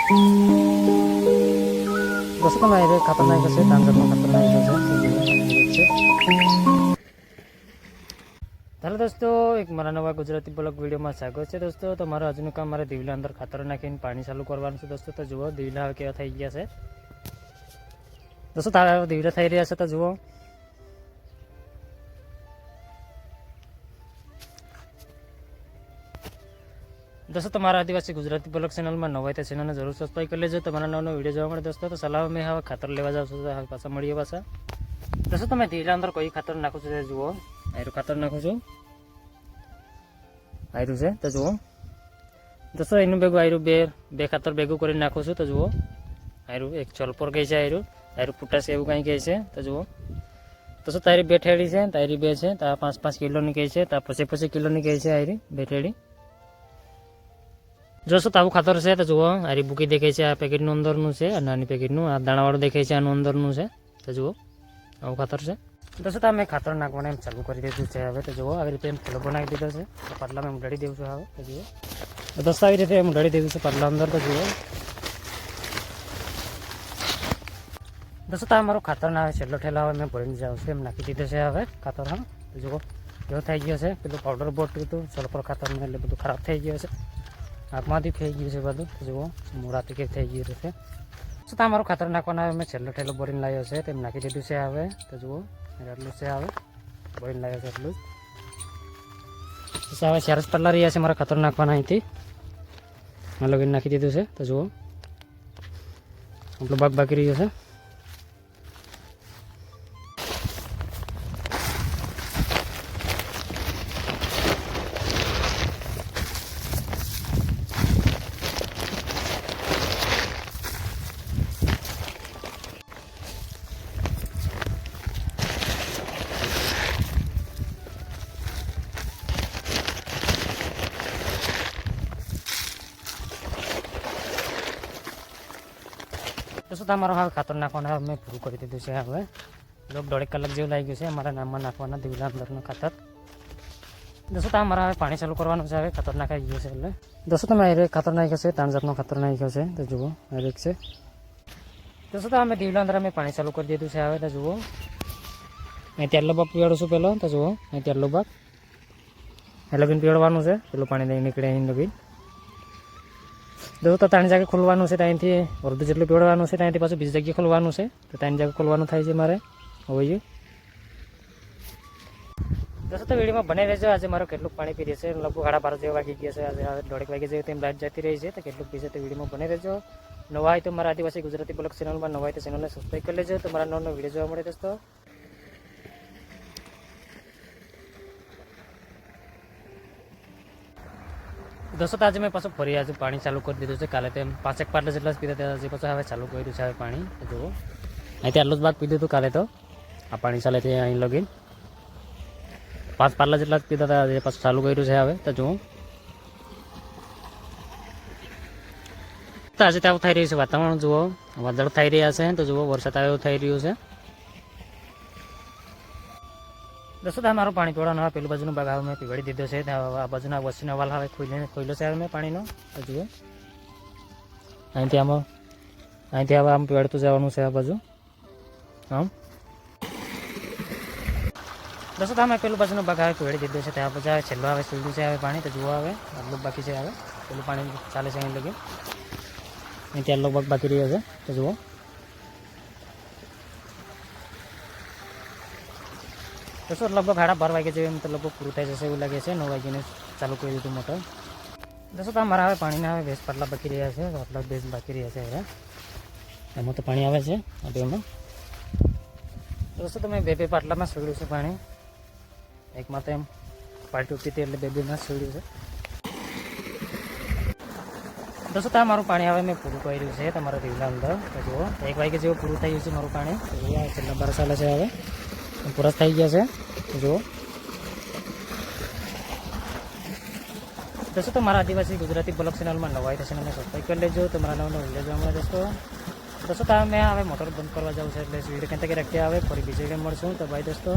दोस्तों તમે એ ખાતર નાખ્યું છે, તાંજરનું ખાતર નાખ્યું છે. ચાલો દોસ્તો, એક મારા નવા ગુજરાતી બ્લોગ વિડીયોમાં સ્વાગત છે. દોસ્તો તમારું આજનું કામ મારે દીવલા અંદર ખાતર નાખીને પાણી ચાલુ કરવાનું છે. દોસ્તો તો જુઓ દીવલા હવે કેવા થઈ ગયા છે. દોસ્તો તારા દીવલા થઈ રહ્યા છે તો જુઓ. दोस्तों તમારા આદિવાસી ગુજરાતી બ્લોગ ચેનલમાં નવા હોય તો ચેનલને જરૂર સબસ્ક્રાઈબ કરી લેજો. તમારા નવો વિડીયો જોવા મળે. દોસ્તો તો સલાહ મેં હવે ખાતર લેવા જાઉં છું, હવે પાછા મળીએ પાછા. દોસ્તો તમે દીવલા અંદર કોઈ ખાતર નાખું છું જુઓ, આયરું ખાતર નાખું છું, આયરું છે તો જુઓ. દોસ્તો એનું ભેગું આયરું બે ખાતર ભેગું કરીને નાખું છું તો જુઓ. આયરું એક ચોલપોર કહે છે, આયરું પુટાસ એવું કંઈ કહે છે તો જુઓ. દોસ્તો તારી બે ઠેડી છે, તારી બે છે, તો 5-5 કિલોની કહે છે, તો 25 કિલોની કહે છે આયરી બે ઠેડી. જોશો તો આવું ખાતર છે તો જુઓ. આરી બુકી દેખાય છે, આ પેકેટનું અંદરનું છે, આ નાની પેકેટનું, આ દાણાવાળું દેખાય છે આનું અંદરનું છે તો જુઓ આવું ખાતર છે. દોસ્તો અમે ખાતર નાખવાનું એમ ચાલુ કરી દીધું છે હવે તો જુઓ. આવી રીતે એમ થેલો બનાવી દીધો છે, પાટલામાં હું ડળી દઉં છું હવે તો જુઓ. દોસ્તો આવી રીતે એમ ડળી દીધું છે પાટલા અંદર તો જુઓ. દોસ્તો અમારું ખાતર ના આવે છેલ્લો ઠેલો હવે મેં ભરીને જાઉં છું, એમ નાખી દીધો છે હવે ખાતર. હા તો જુઓ એવો થઈ ગયો છે. પેલું પાવડર બોટ હતું સલ્ફર ખાતરનું એટલે બધું ખરાબ થઈ ગયું છે, આંખમાંથી થઈ ગયું છે બધું તો જુઓ. મોડાથી કે થઈ ગયું છે. શું તો અમારું ખાતર નાખવાના હવે મેં છેલ્લો ઠેલો બોરીને લાવ્યો છે, તેમ નાખી દીધું છે હવે તો જુઓ. એટલું છે હવે બોરીને લાવ્યો છે એટલું જ. હવે 4 પલ્લા રહ્યા છે મારા ખાતર નાખવાના અહીંથી લગીને નાખી દીધું છે તો જુઓ. આપણો ભાગ બાકી રહ્યો છે. દોસ્તો તમારો હવે ખાતર નાખવાના હવે મેં પૂરું કરી દીધું છે. હવે લોક 1.5 કલાક જેવું લાગી ગયું છે અમારા નામમાં નાખવાના દીવલા અંદરનું ખાતર. દોસ્તો તમારે હવે પાણી ચાલુ કરવાનું છે, હવે ખાતર નાખાઈ ગયું છે એટલે. દોસ્તો તમે એ ખાતર નાખ્યો છે, તાંજાતનો ખાતર નાખ્યો છે તો જુઓ એક છે. દોસ્તો અમે દીવલા અંદર અમે પાણી ચાલુ કરી દીધું છે હવે તો જુઓ. અહીં તેરલો ભાગ પીવાડું છું પહેલો તો જુઓ. અહીં તેરલો ભાગ એ લગીને પીવડવાનું છે, પેલું પાણી નહીં નીકળે અહીં લગીને. દોસ્તો ત્રણ જગ્યાએ ખોલવાનું છે, ત્યાંથી અડધું જેટલું પીવડવાનું છે, ત્યાંથી પાછું બીજી જગ્યાએ ખોલવાનું છે તો 3 જગ્યાએ ખોલવાનું થાય છે મારે હવે. દોસ્તો તો વિડીયોમાં બને રહેજો. આજે મારો કેટલું પાણી પી રહેશે, લગભગ 12:30 જેવા વાગી ગયા છે. આજે હવે 1:30 વાગે જેવી તેમ લાઈટ જતી રહી છે તો કેટલું પીશે તો વિડીયોમાં બને રહેજો. નવા હોય તો મારા આદિવાસી ગુજરાતી બ્લોગ ચેનલમાં નવા હોય તો ચેનલને સબસ્ક્રાઈબ કરી લેજો તો મારા નવો વિડીયો જોવા મળે. દોસ્તો દોસ્તો આજે મેં પાછું ફરી આજે પાણી ચાલુ કરી દીધું છે. કાલે તેમ 5 પાટલા જેટલા જ પીધા હતા, હજી પાછું હવે ચાલુ કર્યું છે હવે પાણી જુઓ. અહીંથી આટલું જ ભાગ પીધું હતું કાલે તો. આ પાણી ચાલે છે અહીં લગીને 5 પાટલા જેટલા જ પીધા હતા, હજી પાછું ચાલુ કર્યું છે હવે તો જુઓ. તો આજે તો થઈ રહ્યું છે વાતાવરણ જુઓ, વાદળ થઈ રહ્યા છે તો જુઓ વરસાદ આવ્યો થઈ રહ્યું છે. દોસ્તો મારું પાણી પીવડાવવાનું હવે પેલું બાજુનું ભાગ હવે મેં પીવડી દીધો છે. આ બાજુના વચ્ચેનો વાલ હવે ખોલ્યો છે હવે મેં પાણીનો તો જુઓ. અહીંથી હવે આમ પીવડતું જવાનું છે આ બાજુ આમ. દોસ્તો મેં પેલું બાજુનો ભાગ હવે પીવડી દીધો છે, ત્યાં પછી હવે છેલ્લો હવે સીધું છે હવે પાણી તો જુઓ. હવે આટલું બાકી છે, હવે પેલું પાણી ચાલે છે અહીં લગી. અહીંથી આટલો ભાગ બાકી રહ્યો છે તો જુઓ. દોસ્તો લગભગ 12:30 વાગે જેવું એમ તો લગભગ પૂરું થઈ જશે એવું લાગે છે. 9 વાગ્યાને ચાલુ કરી દીધું મોટર. દોસ્તો અમારા હવે પાણીના હવે 20 પાટલા બાકી રહ્યા છે, આટલા 20 બાકી રહ્યા છે હવે. એમાં તો પાણી આવે છે આ બેમાં. દોસ્તો તમે 2 પાટલામાં છોડ્યું છે પાણી, એકમાં તો એમ પાર્ટી ઉઠી હતી એટલે 2 માં છોડ્યું છે. દોસ્તો મારું પાણી હવે મેં પૂરું કર્યું છે તમારા દીવલા અંદર તો જુઓ. 1 વાગે જેવું પૂરું થયું છે મારું પાણી. છેલ્લા 12 ચાલે છે હવે પૂરા થઈ ગયા છે જુઓ. દોસ્તો તો મારા આદિવાસી ગુજરાતી બ્લોગ ચેનલમાં નવા હોય તો ચેનલને સબસ્ક્રાઈબ કરી લેજો તો મારા નવો વિડીયો જોવા મળે. દોસ્તો મેં હવે મોટર બંધ કરવા જાઉં છે એટલે વિડીયો ક્યાં તક રાખ્યા આવે ફરી બીજી ગેમ મળશું તો ભાઈ દોસ્તો.